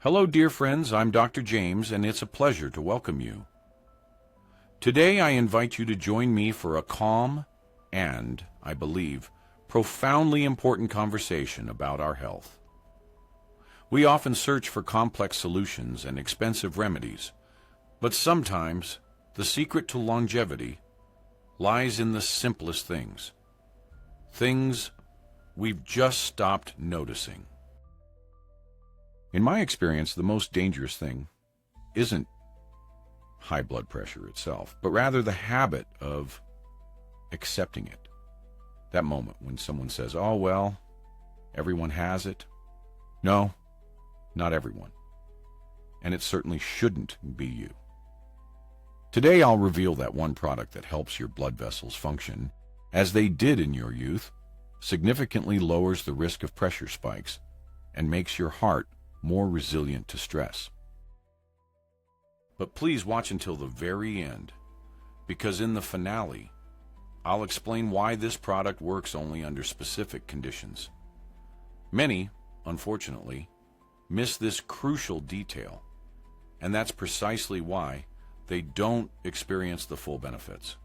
Hello, dear friends. I'm Dr. James, and it's a pleasure to welcome you. Today, I invite you to join me for a calm and, I believe, profoundly important conversation about our health. We often search for complex solutions and expensive remedies, but sometimes the secret to longevity lies in the simplest things. Things we've just stopped noticing. In my experience, the most dangerous thing isn't high blood pressure itself, but rather the habit of accepting it. That moment when someone says, "Oh, well, everyone has it." No, not everyone. And it certainly shouldn't be you. Today, I'll reveal that one product that helps your blood vessels function as they did in your youth, significantly lowers the risk of pressure spikes, and makes your heart more resilient to stress. But please watch until the very end, because in the finale, I'll explain why this product works only under specific conditions. Many, unfortunately, miss this crucial detail, and that's precisely why they don't experience the full benefits.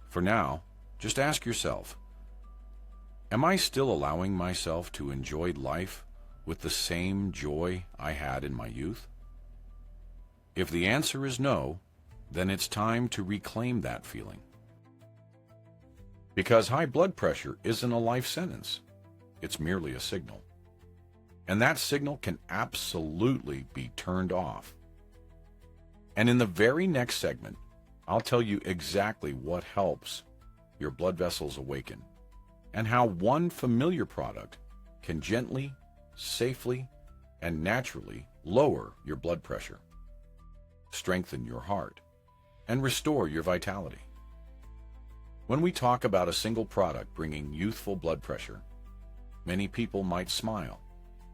For now, just ask yourself, am I still allowing myself to enjoy life with the same joy I had in my youth? If the answer is no, then it's time to reclaim that feeling. Because high blood pressure isn't a life sentence. It's merely a signal. And that signal can absolutely be turned off. And in the very next segment, I'll tell you exactly what helps your blood vessels awaken and how one familiar product can gently, safely, and naturally lower your blood pressure, strengthen your heart, and restore your vitality. When we talk about a single product bringing youthful blood pressure, many people might smile,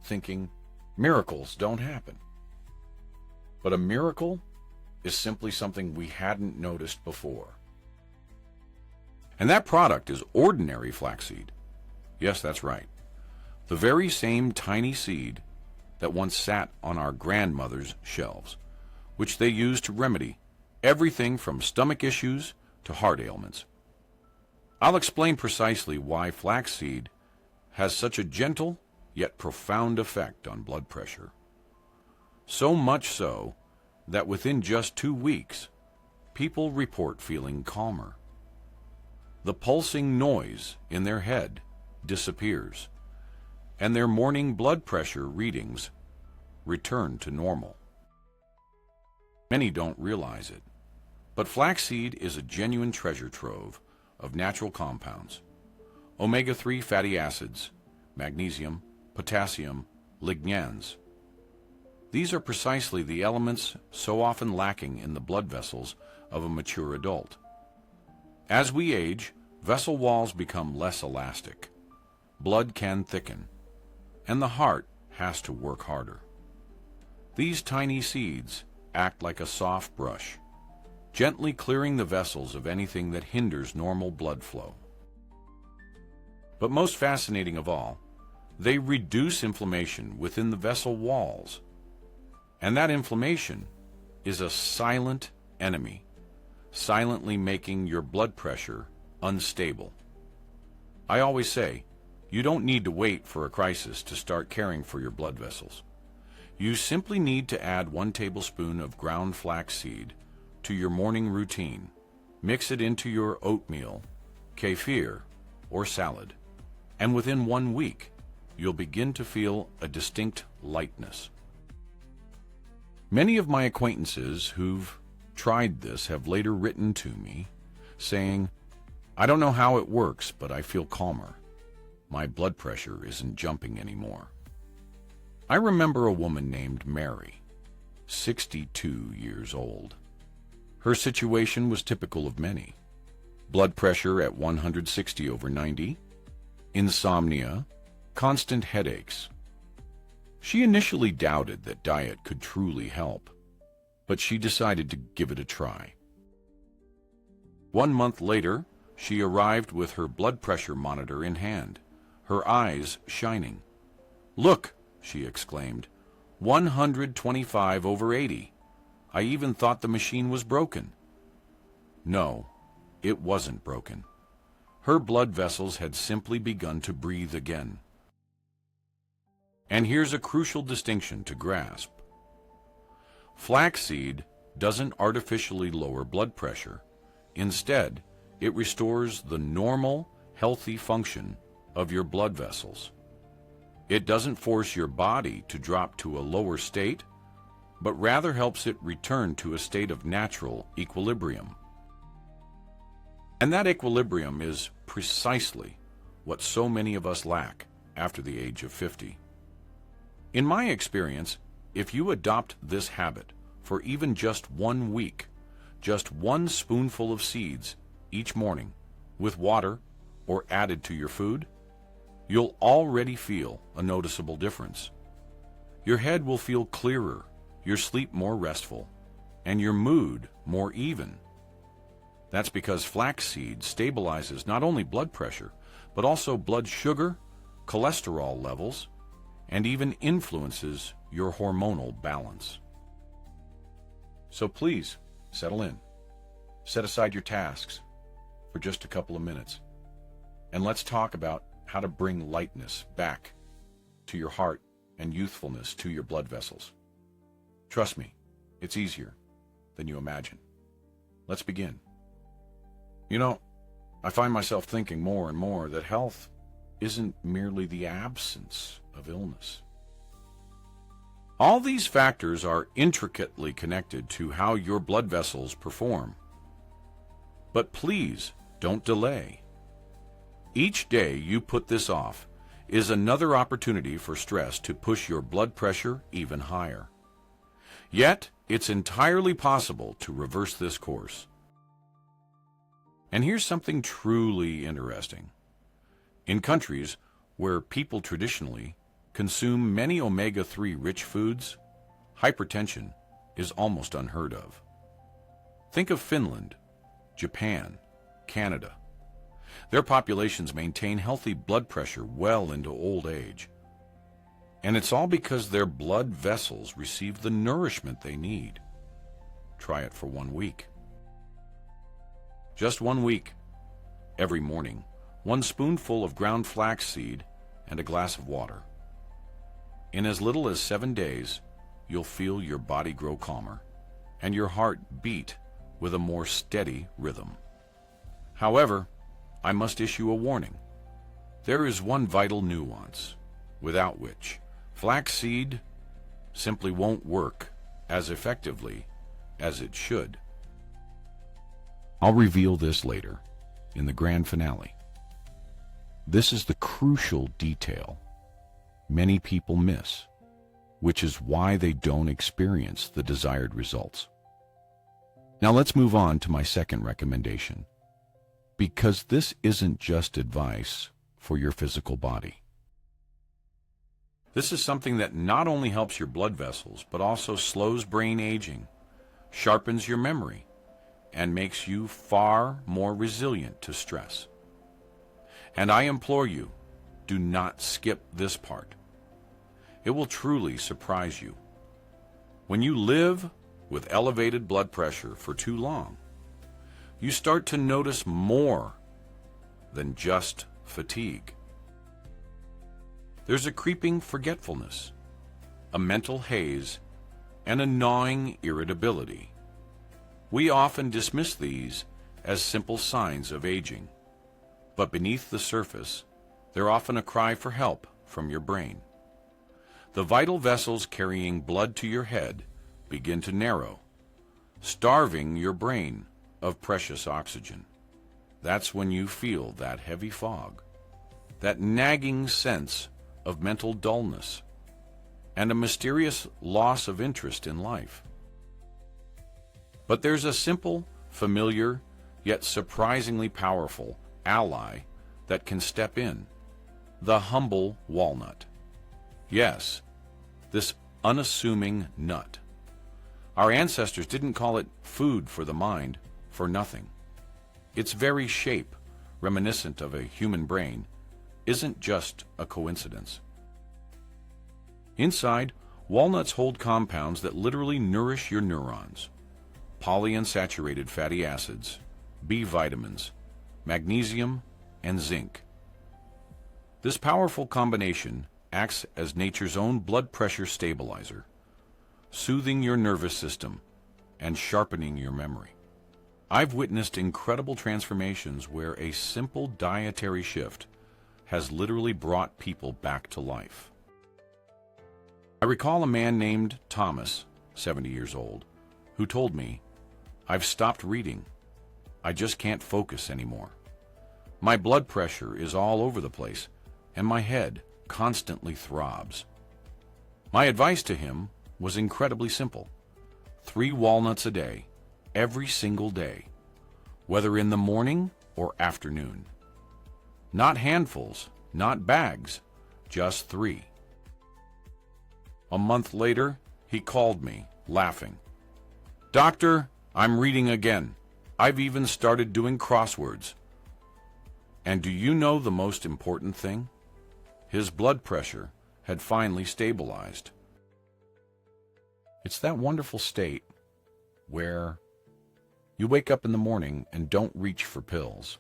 thinking miracles don't happen. But a miracle is simply something we hadn't noticed before. And that product is ordinary flaxseed. Yes, that's right. The very same tiny seed that once sat on our grandmother's shelves, which they used to remedy everything from stomach issues to heart ailments. I'll explain precisely why flaxseed has such a gentle yet profound effect on blood pressure. So much so that within just 2 weeks, people report feeling calmer. The pulsing noise in their head disappears, and their morning blood pressure readings return to normal. Many don't realize it, but flaxseed is a genuine treasure trove of natural compounds: omega-3 fatty acids, magnesium, potassium, lignans. These are precisely the elements so often lacking in the blood vessels of a mature adult. As we age, vessel walls become less elastic, blood can thicken, and the heart has to work harder. These tiny seeds act like a soft brush, gently clearing the vessels of anything that hinders normal blood flow. But most fascinating of all, they reduce inflammation within the vessel walls. And that inflammation is a silent enemy, silently making your blood pressure unstable. I always say, you don't need to wait for a crisis to start caring for your blood vessels. You simply need to add 1 tablespoon of ground flaxseed to your morning routine. Mix it into your oatmeal, kefir, or salad, and within 1 week, you'll begin to feel a distinct lightness. Many of my acquaintances who've tried this have later written to me saying, "I don't know how it works, but I feel calmer. My blood pressure isn't jumping anymore." I remember a woman named Mary, 62 years old. Her situation was typical of many. Blood pressure at 160/90, insomnia, constant headaches. She initially doubted that diet could truly help, but she decided to give it a try. 1 month later, she arrived with her blood pressure monitor in hand, her eyes shining. "Look," she exclaimed, 125/80. I even thought the machine was broken. No, it wasn't broken. Her blood vessels had simply begun to breathe again. And here's a crucial distinction to grasp. Flaxseed doesn't artificially lower blood pressure. Instead, it restores the normal, healthy function of your blood vessels. It doesn't force your body to drop to a lower state, but rather helps it return to a state of natural equilibrium. And that equilibrium is precisely what so many of us lack after the age of 50. In my experience, if you adopt this habit for even just 1 week, just 1 spoonful of seeds each morning with water or added to your food, you'll already feel a noticeable difference. Your head will feel clearer, your sleep more restful, and your mood more even. That's because flaxseed stabilizes not only blood pressure, but also blood sugar, cholesterol levels, and even influences your hormonal balance. So please, settle in. Set aside your tasks for just a couple of minutes, and let's talk about how to bring lightness back to your heart and youthfulness to your blood vessels. Trust me, it's easier than you imagine. Let's begin. You know, I find myself thinking more and more that health isn't merely the absence of illness. All these factors are intricately connected to how your blood vessels perform. But please don't delay. Each day you put this off is another opportunity for stress to push your blood pressure even higher. Yet, it's entirely possible to reverse this course. And here's something truly interesting. In countries where people traditionally consume many omega-3 rich foods, hypertension is almost unheard of. Think of Finland, Japan, Canada. Their populations maintain healthy blood pressure well into old age. And it's all because their blood vessels receive the nourishment they need. Try it for 1 week. Just 1 week. Every morning, 1 spoonful of ground flaxseed and a glass of water. In as little as 7 days, you'll feel your body grow calmer and your heart beat with a more steady rhythm. However, I must issue a warning. There is one vital nuance, without which flaxseed simply won't work as effectively as it should. I'll reveal this later in the grand finale. This is the crucial detail many people miss, which is why they don't experience the desired results. Now let's move on to my second recommendation, because this isn't just advice for your physical body. This is something that not only helps your blood vessels, but also slows brain aging, sharpens your memory, and makes you far more resilient to stress. And I implore you, do not skip this part. It will truly surprise you. When you live with elevated blood pressure for too long, you start to notice more than just fatigue. There's a creeping forgetfulness, a mental haze, and a gnawing irritability. We often dismiss these as simple signs of aging, but beneath the surface, they're often a cry for help from your brain. The vital vessels carrying blood to your head begin to narrow, starving your brain of precious oxygen. That's when you feel that heavy fog, that nagging sense of mental dullness, and a mysterious loss of interest in life. But there's a simple, familiar, yet surprisingly powerful ally that can step in: the humble walnut. Yes, this unassuming nut. Our ancestors didn't call it food for the mind for nothing. Its very shape, reminiscent of a human brain, isn't just a coincidence. Inside, Walnuts hold compounds that literally nourish your neurons: polyunsaturated fatty acids, B vitamins, magnesium, and zinc. This powerful combination acts as nature's own blood pressure stabilizer, soothing your nervous system and sharpening your memory. I've witnessed incredible transformations where a simple dietary shift has literally brought people back to life. I recall a man named Thomas, 70 years old, who told me, "I've stopped reading. I just can't focus anymore. My blood pressure is all over the place, and my head constantly throbs." My advice to him was incredibly simple: 3 walnuts a day, every single day, whether in the morning or afternoon. Not handfuls, not bags, just 3. A month later, he called me, laughing. "Doctor, I'm reading again. I've even started doing crosswords." And do you know the most important thing? His blood pressure had finally stabilized. It's that wonderful state where you wake up in the morning and don't reach for pills,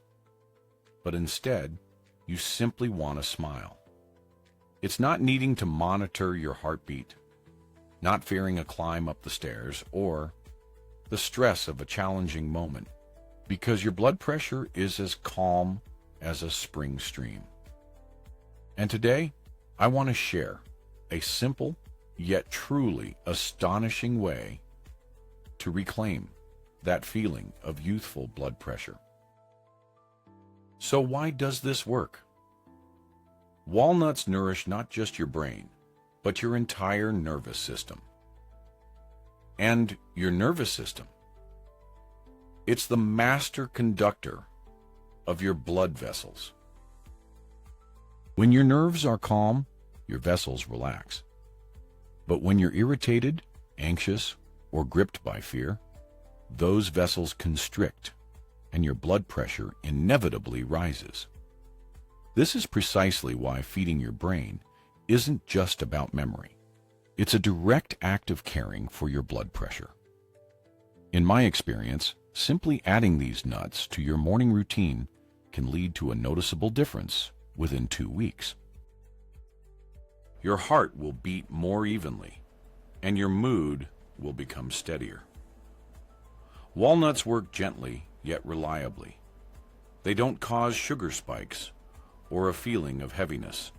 but instead you simply want to smile. It's not needing to monitor your heartbeat, not fearing a climb up the stairs or the stress of a challenging moment, because your blood pressure is as calm as a spring stream. And today, I want to share a simple yet truly astonishing way to reclaim that feeling of youthful blood pressure. So why does this work? Walnuts nourish not just your brain, but your entire nervous system. And your nervous system, it's the master conductor of your blood vessels. When your nerves are calm, your vessels relax. But when you're irritated, anxious, or gripped by fear, those vessels constrict, and your blood pressure inevitably rises. This is precisely why feeding your brain isn't just about memory. It's a direct act of caring for your blood pressure. In my experience, simply adding these nuts to your morning routine can lead to a noticeable difference within 2 weeks. Your heart will beat more evenly, and your mood will become steadier. Walnuts work gently yet reliably. They don't cause sugar spikes or a feeling of heaviness.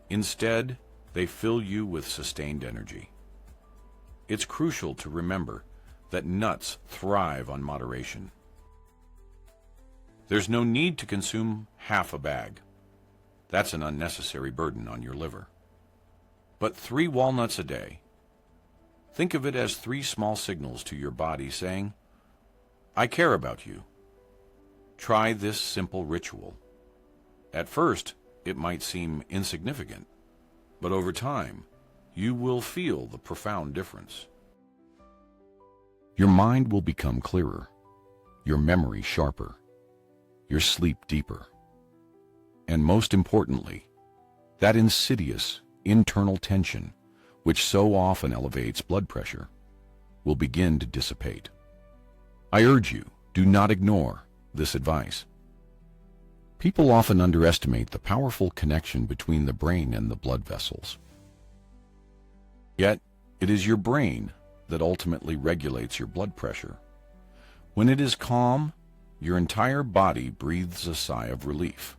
Instead, they fill you with sustained energy. It's crucial to remember that nuts thrive on moderation. There's no need to consume half a bag. That's an unnecessary burden on your liver. But 3 walnuts a day. Think of it as 3 small signals to your body saying, "I care about you." Try this simple ritual. At first, it might seem insignificant, but over time, you will feel the profound difference. Your mind will become clearer, your memory sharper, your sleep deeper. And most importantly, that insidious internal tension, which so often elevates blood pressure, will begin to dissipate. I urge you, do not ignore this advice. People often underestimate the powerful connection between the brain and the blood vessels. Yet, it is your brain that ultimately regulates your blood pressure. When it is calm, your entire body breathes a sigh of relief.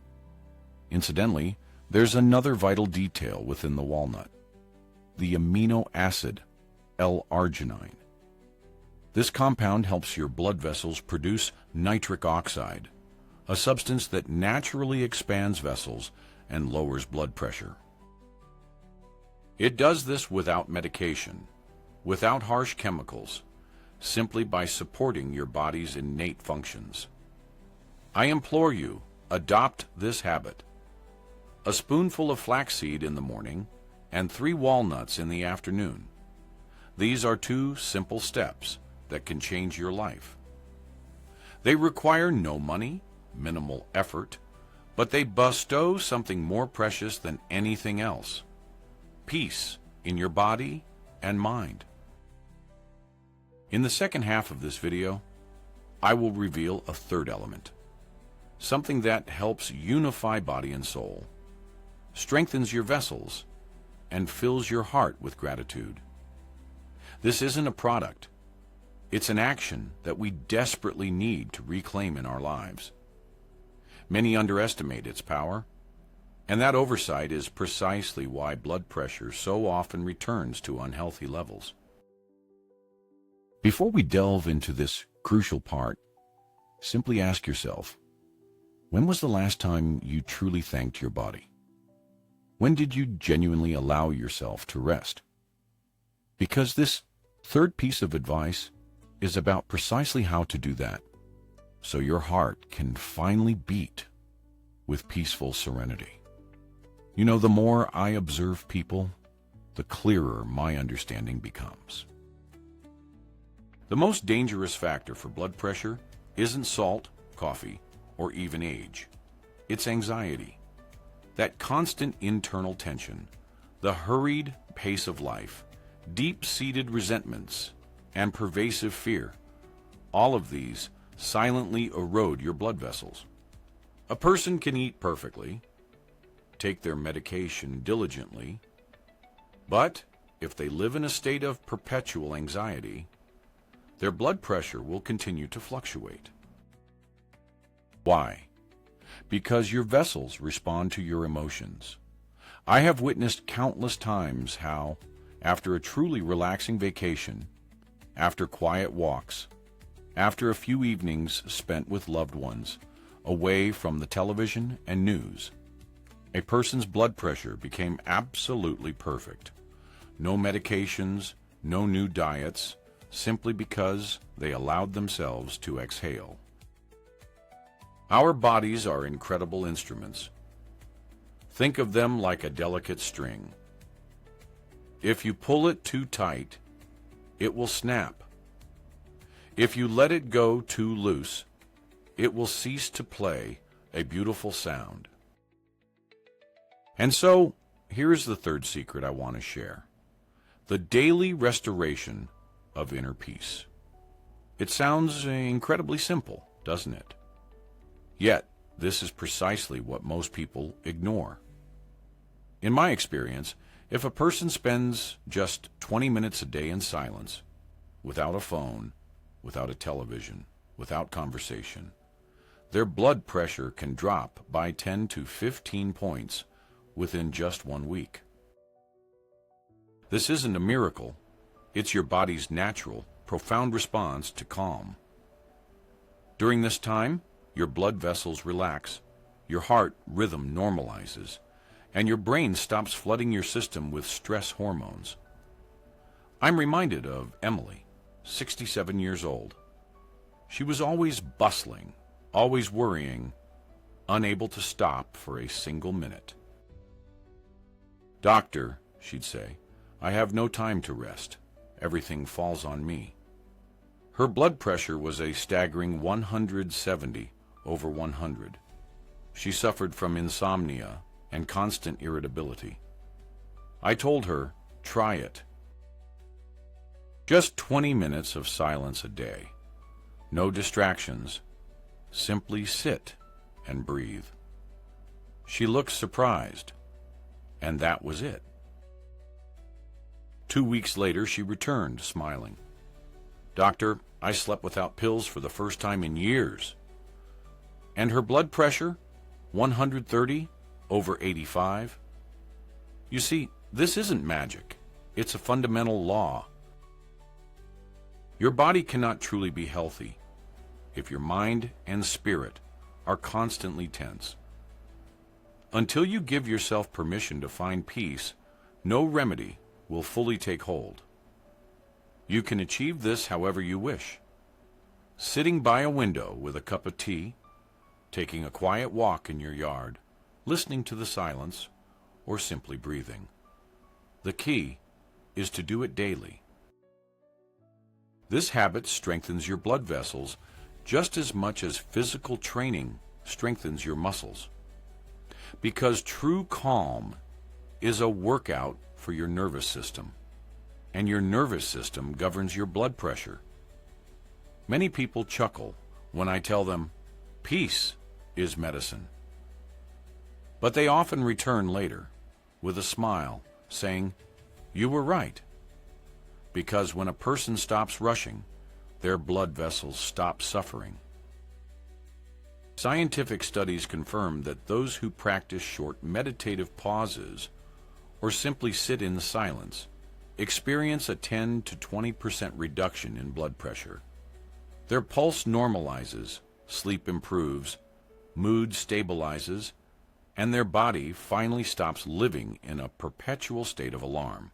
Incidentally, there's another vital detail within the walnut: the amino acid L-arginine. This compound helps your blood vessels produce nitric oxide, a substance that naturally expands vessels and lowers blood pressure. It does this without medication, without harsh chemicals, simply by supporting your body's innate functions. I implore you, adopt this habit. A spoonful of flaxseed in the morning and 3 walnuts in the afternoon. These are 2 simple steps that can change your life. They require no money, minimal effort, but they bestow something more precious than anything else: peace in your body and mind. In the second half of this video, I will reveal a third element, something that helps unify body and soul, strengthens your vessels, and fills your heart with gratitude. This isn't a product. It's an action that we desperately need to reclaim in our lives. Many underestimate its power, and that oversight is precisely why blood pressure so often returns to unhealthy levels. Before we delve into this crucial part, simply ask yourself, when was the last time you truly thanked your body? When did you genuinely allow yourself to rest? Because this third piece of advice is about precisely how to do that, so your heart can finally beat with peaceful serenity. You know, the more I observe people, the clearer my understanding becomes. The most dangerous factor for blood pressure isn't salt, coffee, or even age. It's anxiety. That constant internal tension, the hurried pace of life, deep-seated resentments, and pervasive fear. All of these silently erode your blood vessels. A person can eat perfectly, take their medication diligently, but if they live in a state of perpetual anxiety, their blood pressure will continue to fluctuate. Why? Because your vessels respond to your emotions. I have witnessed countless times how, after a truly relaxing vacation, after quiet walks, after a few evenings spent with loved ones, away from the television and news, a person's blood pressure became absolutely perfect. No medications, no new diets, simply because they allowed themselves to exhale. Our bodies are incredible instruments. Think of them like a delicate string. If you pull it too tight, it will snap. If you let it go too loose, it will cease to play a beautiful sound. And so, here's the third secret I want to share: the daily restoration of inner peace. It sounds incredibly simple, doesn't it? Yet, this is precisely what most people ignore. In my experience, if a person spends just 20 minutes a day in silence, without a phone, without a television, without conversation, their blood pressure can drop by 10 to 15 points within just 1 week. This isn't a miracle. It's your body's natural, profound response to calm. During this time, your blood vessels relax, your heart rhythm normalizes, and your brain stops flooding your system with stress hormones. I'm reminded of Emily, 67 years old. She was always bustling, always worrying, unable to stop for a single minute. "Doctor," she'd say, "I have no time to rest. Everything falls on me." Her blood pressure was a staggering 170/100. She suffered from insomnia and constant irritability. I told her, try it. Just 20 minutes of silence a day. No distractions. Simply sit and breathe. She looked surprised, and that was it. 2 weeks later, she returned, smiling. "Doctor, I slept without pills for the first time in years." And her blood pressure, 130/85. You see, this isn't magic. It's a fundamental law. Your body cannot truly be healthy if your mind and spirit are constantly tense. Until you give yourself permission to find peace, no remedy will fully take hold. You can achieve this however you wish. Sitting by a window with a cup of tea, taking a quiet walk in your yard, listening to the silence, or simply breathing. The key is to do it daily. This habit strengthens your blood vessels just as much as physical training strengthens your muscles. Because true calm is a workout for your nervous system, and your nervous system governs your blood pressure. Many people chuckle when I tell them, peace is medicine. But they often return later with a smile, saying, you were right. Because when a person stops rushing, their blood vessels stop suffering. Scientific studies confirm that those who practice short meditative pauses or simply sit in silence experience a 10 to 20% reduction in blood pressure. Their pulse normalizes, sleep improves, mood stabilizes, and their body finally stops living in a perpetual state of alarm.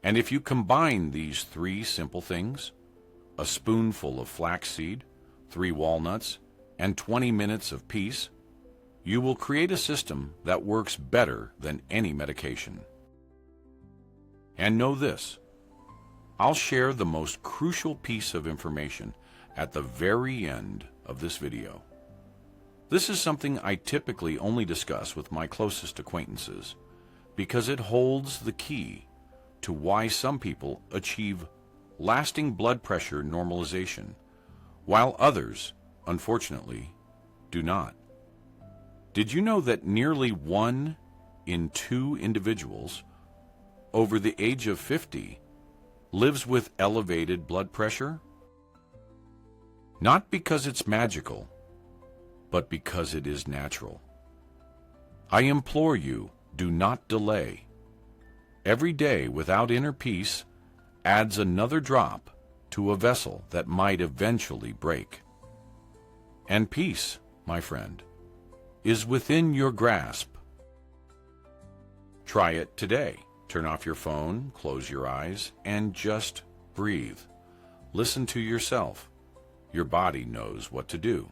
And if you combine these three simple things, a spoonful of flaxseed, 3 walnuts, and 20 minutes of peace, you will create a system that works better than any medication. And know this, I'll share the most crucial piece of information at the very end of this video. This is something I typically only discuss with my closest acquaintances because it holds the key to why some people achieve lasting blood pressure normalization, while others, unfortunately, do not. Did you know that nearly 1 in 2 individuals over the age of 50 lives with elevated blood pressure? Not because it's magical, but because it is natural. I implore you, do not delay. Every day without inner peace adds another drop to a vessel that might eventually break. And peace, my friend, is within your grasp. Try it today. Turn off your phone, close your eyes, and just breathe. Listen to yourself. Your body knows what to do.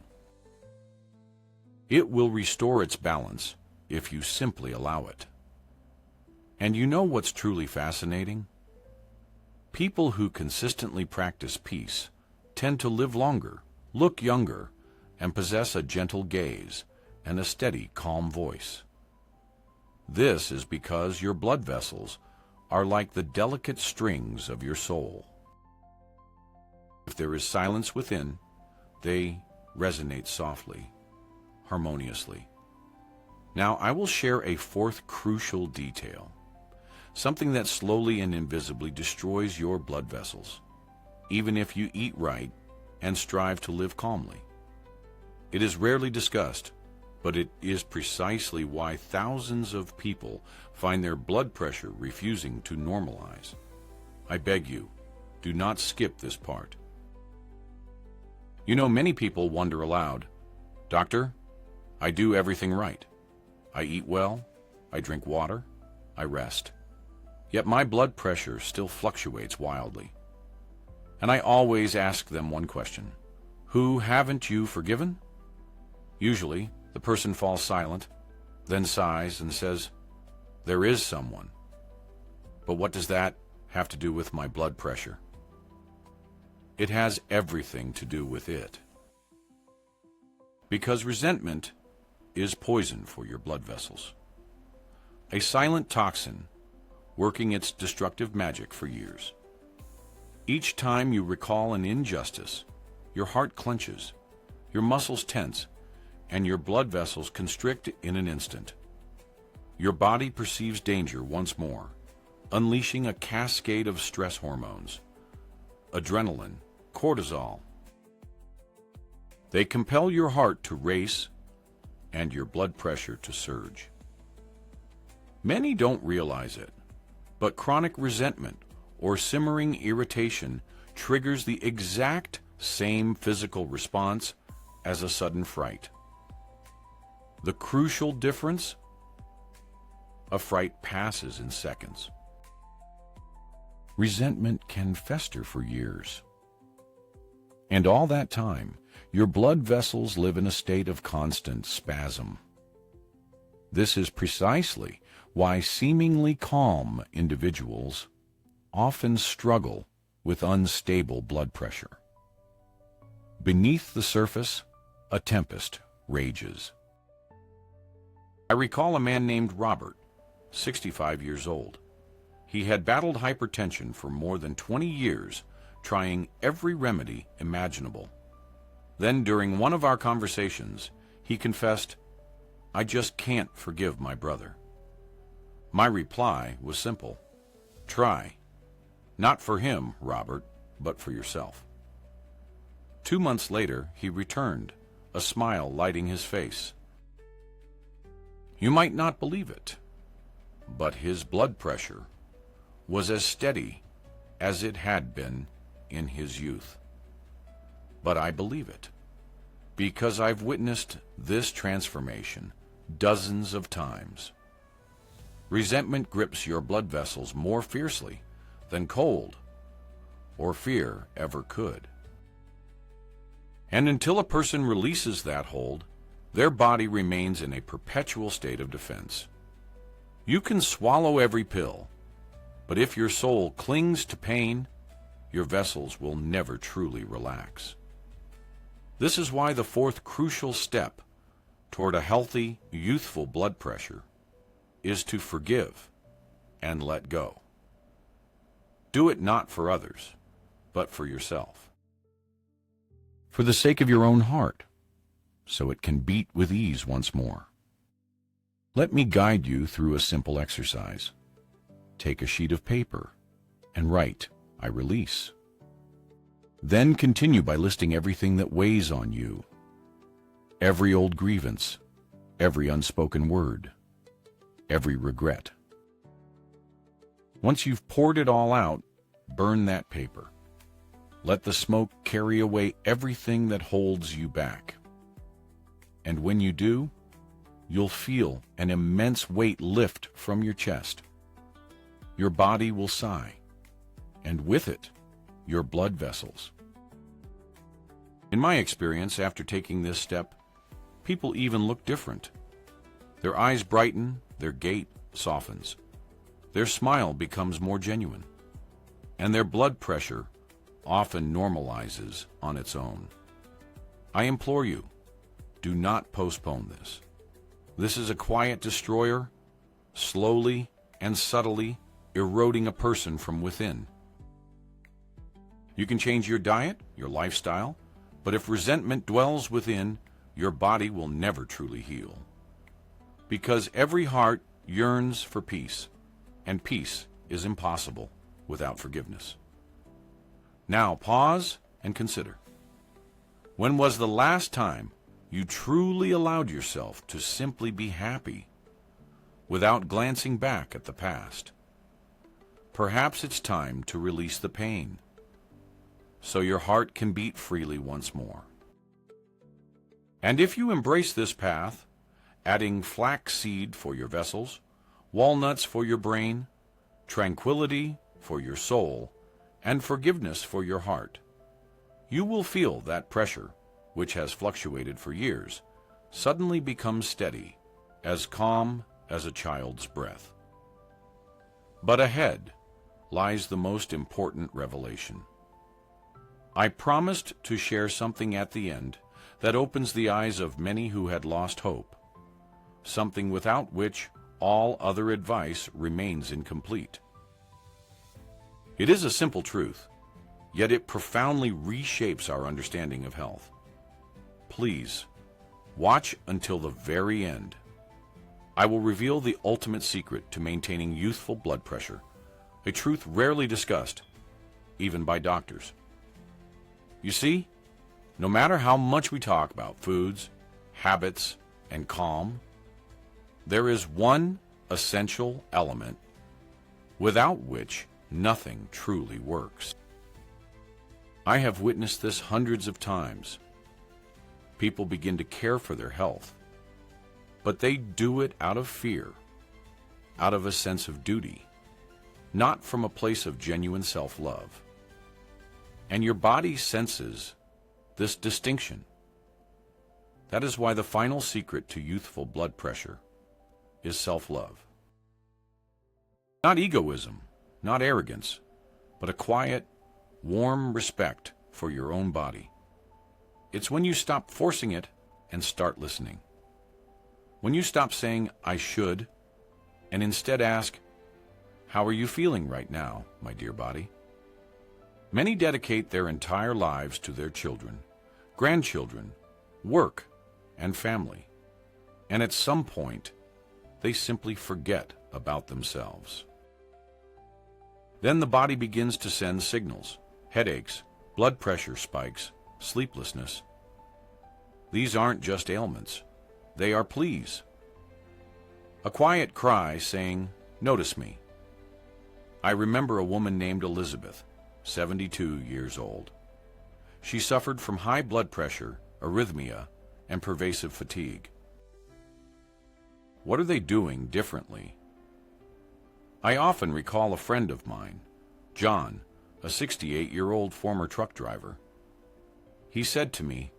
It will restore its balance if you simply allow it. And you know what's truly fascinating? People who consistently practice peace tend to live longer, look younger, and possess a gentle gaze and a steady, calm voice. This is because your blood vessels are like the delicate strings of your soul. If there is silence within, they resonate softly, harmoniously. Now, I will share a fourth crucial detail, something that slowly and invisibly destroys your blood vessels, even if you eat right and strive to live calmly. It is rarely discussed, but it is precisely why thousands of people find their blood pressure refusing to normalize. I beg you, do not skip this part. You know, many people wonder aloud, Doctor, I do everything right. I eat well, I drink water, I rest. Yet my blood pressure still fluctuates wildly. And I always ask them one question, who haven't you forgiven? Usually, the person falls silent, then sighs and says, there is someone. But what does that have to do with my blood pressure? It has everything to do with it. Because resentment is poison for your blood vessels. A silent toxin working its destructive magic for years. Each time you recall an injustice, your heart clenches, your muscles tense, and your blood vessels constrict in an instant. Your body perceives danger once more, unleashing a cascade of stress hormones, adrenaline, cortisol. They compel your heart to race and your blood pressure to surge. Many don't realize it, but chronic resentment or simmering irritation triggers the exact same physical response as a sudden fright. The crucial difference? A fright passes in seconds. Resentment can fester for years. And all that time, your blood vessels live in a state of constant spasm. This is precisely why seemingly calm individuals often struggle with unstable blood pressure. Beneath the surface, a tempest rages. I recall a man named Robert, 65 years old. He had battled hypertension for more than 20 years, trying every remedy imaginable. Then, during one of our conversations, he confessed, "I just can't forgive my brother." My reply was simple: try. Not for him, Robert, but for yourself. 2 months later, he returned, a smile lighting his face. You might not believe it, but his blood pressure was as steady as it had been in his youth. But I believe it, because I've witnessed this transformation dozens of times. Resentment grips your blood vessels more fiercely than cold or fear ever could. And until a person releases that hold, their body remains in a perpetual state of defense. You can swallow every pill, but if your soul clings to pain, your vessels will never truly relax. This is why the fourth crucial step toward a healthy, youthful blood pressure is to forgive and let go. Do it not for others, but for yourself. For the sake of your own heart, so it can beat with ease once more. Let me guide you through a simple exercise. Take a sheet of paper and write, "I release." Then continue by listing everything that weighs on you. Every old grievance, every unspoken word, every regret. Once you've poured it all out, burn that paper. Let the smoke carry away everything that holds you back. And when you do, you'll feel an immense weight lift from your chest. Your body will sigh, and with it, your blood vessels. In my experience, after taking this step, people even look different. Their eyes brighten, their gait softens, their smile becomes more genuine, and their blood pressure often normalizes on its own. I implore you, do not postpone this. This is a quiet destroyer, slowly and subtly eroding a person from within. You can change your diet, your lifestyle, but if resentment dwells within, your body will never truly heal. Because every heart yearns for peace, and peace is impossible without forgiveness. Now pause and consider. When was the last time you truly allowed yourself to simply be happy without glancing back at the past? Perhaps it's time to release the pain so your heart can beat freely once more. And if you embrace this path, adding flaxseed for your vessels, walnuts for your brain, tranquility for your soul, and forgiveness for your heart, you will feel that pressure, which has fluctuated for years, suddenly become steady, as calm as a child's breath. But ahead lies the most important revelation. I promised to share something at the end that opens the eyes of many who had lost hope, something without which all other advice remains incomplete. It is a simple truth, yet it profoundly reshapes our understanding of health. Please, watch until the very end. I will reveal the ultimate secret to maintaining youthful blood pressure, a truth rarely discussed, even by doctors. You see, no matter how much we talk about foods, habits, and calm, there is one essential element without which nothing truly works. I have witnessed this hundreds of times. People begin to care for their health, but they do it out of fear, out of a sense of duty, not from a place of genuine self-love. And your body senses this distinction. That is why the final secret to youthful blood pressure is self-love. Not egoism, not arrogance, but a quiet, warm respect for your own body. It's when you stop forcing it and start listening. When you stop saying, "I should," and instead ask, How are you feeling right now, my dear body? Many dedicate their entire lives to their children, grandchildren, work, and family. And at some point, they simply forget about themselves. Then the body begins to send signals: headaches, blood pressure spikes, sleeplessness. These aren't just ailments, they are pleas. A quiet cry saying, "Notice me." I remember a woman named Elizabeth, 72 years old. She suffered from high blood pressure, arrhythmia, and pervasive fatigue. What are they doing differently? I often recall a friend of mine, John, a 68-year-old former truck driver. He said to me,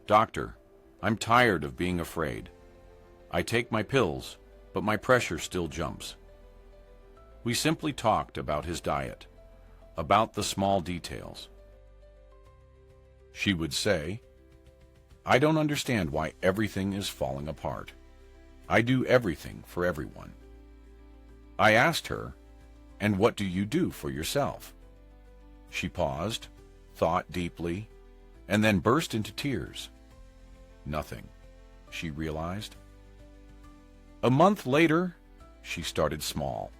"Doctor, I'm tired of being afraid. I take my pills, but my pressure still jumps." We simply talked about his diet, about the small details. She would say, "I don't understand why everything is falling apart. I do everything for everyone." I asked her, "And what do you do for yourself?" She paused, thought deeply, and then burst into tears. Nothing, she realized. A month later, she started small.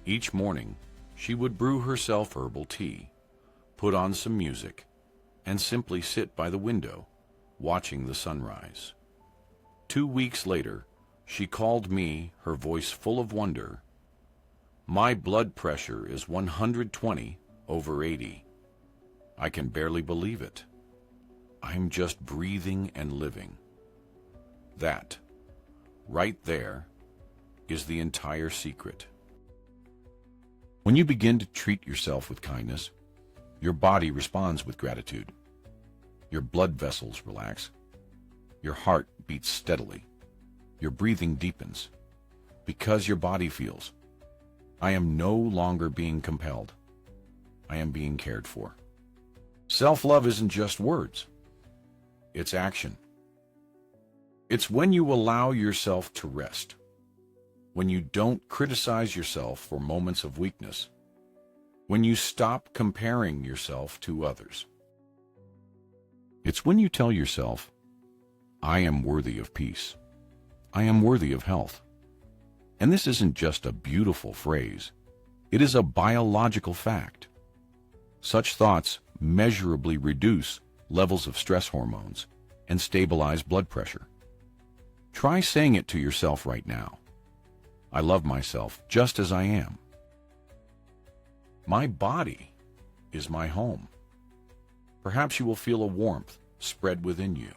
Each morning, she would brew herself herbal tea, put on some music, and simply sit by the window, watching the sunrise. 2 weeks later, she called me, her voice full of wonder. "My blood pressure is 120/80. I can barely believe it. I'm just breathing and living." That, right there, is the entire secret. When you begin to treat yourself with kindness, your body responds with gratitude. Your blood vessels relax. Your heart beats steadily. Your breathing deepens. Because your body feels, "I am no longer being compelled. I am being cared for." Self-love isn't just words. It's action. It's when you allow yourself to rest, when you don't criticize yourself for moments of weakness, when you stop comparing yourself to others. It's when you tell yourself, "I am worthy of peace. I am worthy of health." And this isn't just a beautiful phrase. It is a biological fact. Such thoughts measurably reduce levels of stress hormones and stabilize blood pressure. Try saying it to yourself right now. "I love myself just as I am. My body is my home." Perhaps you will feel a warmth spread within you.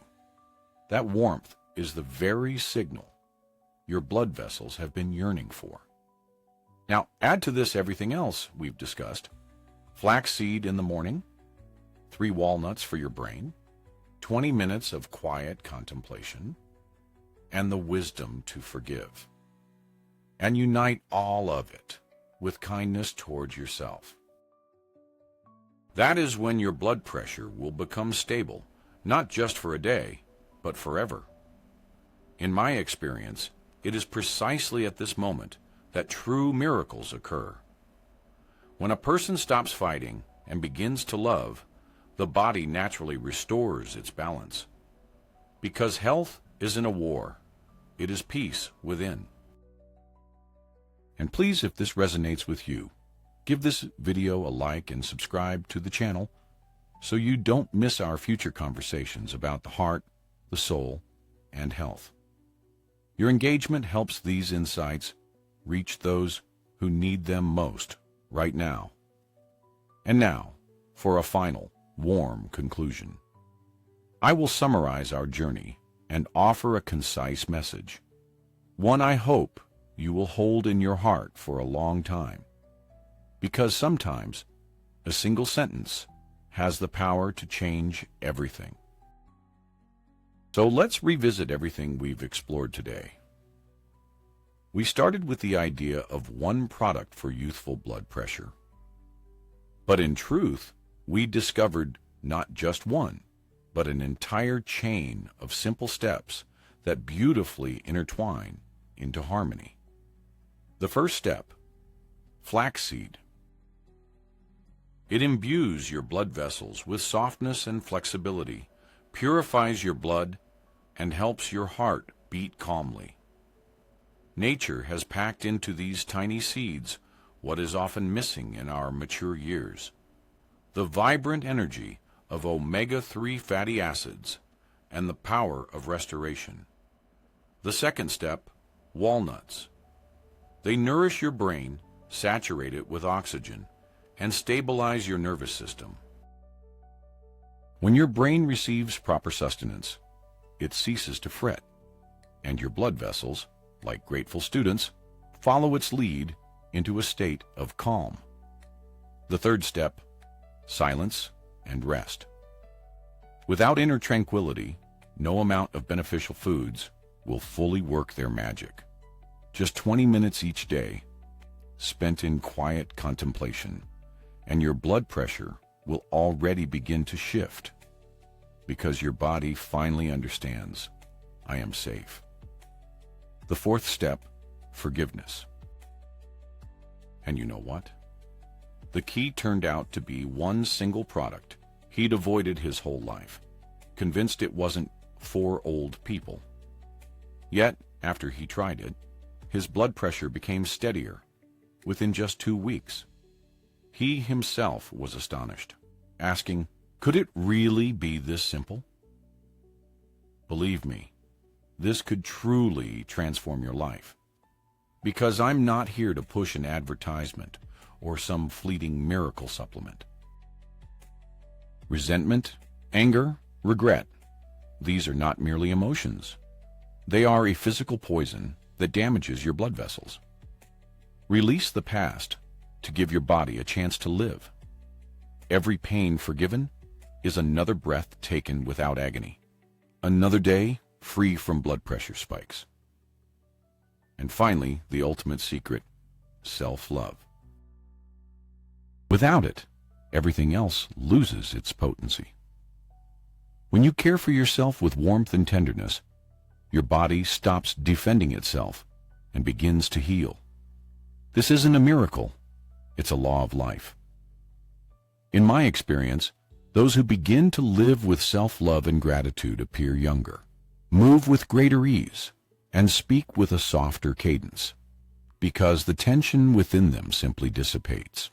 That warmth is the very signal your blood vessels have been yearning for. Now, add to this everything else we've discussed: flaxseed in the morning, 3 walnuts for your brain, 20 minutes of quiet contemplation, and the wisdom to forgive. And unite all of it with kindness towards yourself. That is when your blood pressure will become stable, not just for a day, but forever. In my experience, it is precisely at this moment that true miracles occur. When a person stops fighting and begins to love, the body naturally restores its balance. Because health isn't a war, it is peace within. And please, if this resonates with you, give this video a like and subscribe to the channel so you don't miss our future conversations about the heart, the soul, and health. Your engagement helps these insights reach those who need them most right now. And now, for a final, warm conclusion. I will summarize our journey and offer a concise message. One I hope you will hold in your heart for a long time. Because sometimes a single sentence has the power to change everything. So let's revisit everything we've explored today. We started with the idea of one product for youthful blood pressure. But in truth, we discovered not just one, but an entire chain of simple steps that beautifully intertwine into harmony. The first step, flaxseed. It imbues your blood vessels with softness and flexibility, purifies your blood, and helps your heart beat calmly. Nature has packed into these tiny seeds what is often missing in our mature years: the vibrant energy of omega-3 fatty acids and the power of restoration. The second step, walnuts. They nourish your brain, saturate it with oxygen, and stabilize your nervous system. When your brain receives proper sustenance, it ceases to fret, and your blood vessels, like grateful students, follow its lead into a state of calm. The third step, silence and rest. Without inner tranquility, no amount of beneficial foods will fully work their magic. Just 20 minutes each day, spent in quiet contemplation, and your blood pressure will already begin to shift, because your body finally understands, I am safe. The fourth step, forgiveness. And you know what? The key turned out to be one single product he'd avoided his whole life, convinced it wasn't for old people. Yet, after he tried it, his blood pressure became steadier within just 2 weeks. He himself was astonished, asking, could it really be this simple? Believe me, this could truly transform your life. Because I'm not here to push an advertisement or some fleeting miracle supplement. Resentment, anger, regret, these are not merely emotions. They are a physical poison that damages your blood vessels. Release the past to give your body a chance to live. Every pain forgiven is another breath taken without agony. Another day free from blood pressure spikes. And finally, the ultimate secret, self-love. Without it, everything else loses its potency. When you care for yourself with warmth and tenderness, your body stops defending itself and begins to heal. This isn't a miracle, it's a law of life. In my experience, those who begin to live with self-love and gratitude appear younger, move with greater ease, and speak with a softer cadence, because the tension within them simply dissipates.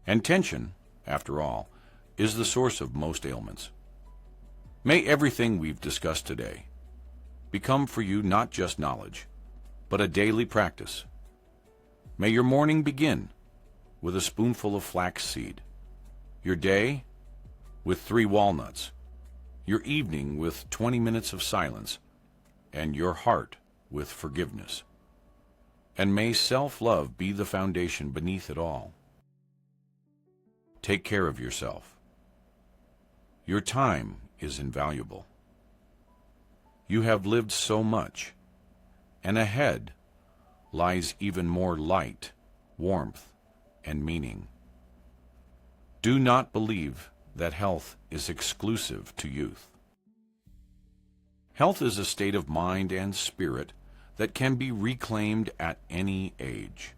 And tension, after all, is the source of most ailments. May everything we've discussed today become for you not just knowledge, but a daily practice. May your morning begin with a spoonful of flaxseed, your day with 3 walnuts, your evening with 20 minutes of silence, and your heart with forgiveness. And may self-love be the foundation beneath it all. Take care of yourself. Your time is invaluable. You have lived so much, and ahead lies even more light, warmth, and meaning. Do not believe that health is exclusive to youth. Health is a state of mind and spirit that can be reclaimed at any age.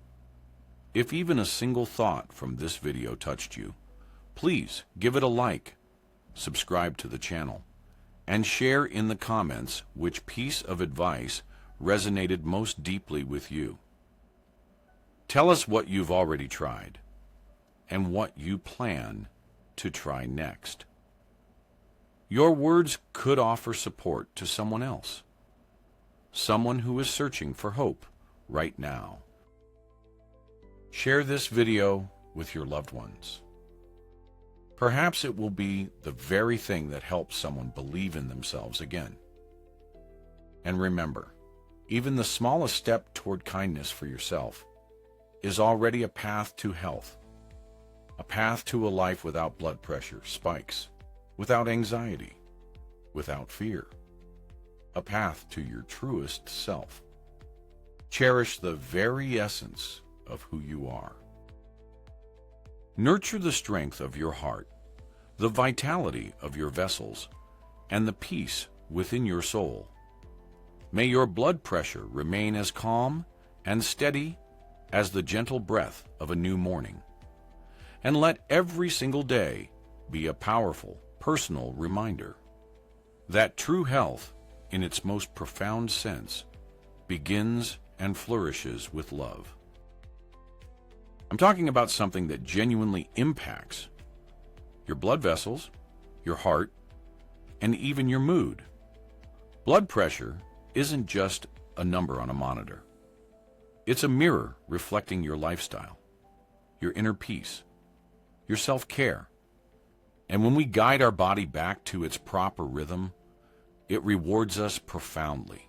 If even a single thought from this video touched you, please give it a like, subscribe to the channel, and share in the comments which piece of advice resonated most deeply with you. Tell us what you've already tried and what you plan to try next. Your words could offer support to someone else, someone who is searching for hope right now. Share this video with your loved ones. Perhaps it will be the very thing that helps someone believe in themselves again. And remember, even the smallest step toward kindness for yourself is already a path to health, a path to a life without blood pressure spikes, without anxiety, without fear, a path to your truest self. Cherish the very essence of who you are. Nurture the strength of your heart, the vitality of your vessels, and the peace within your soul. May your blood pressure remain as calm and steady as the gentle breath of a new morning. And let every single day be a powerful, personal reminder that true health, in its most profound sense, begins and flourishes with love. I'm talking about something that genuinely impacts your blood vessels, your heart, and even your mood. Blood pressure isn't just a number on a monitor. It's a mirror reflecting your lifestyle, your inner peace, your self-care. And when we guide our body back to its proper rhythm, it rewards us profoundly.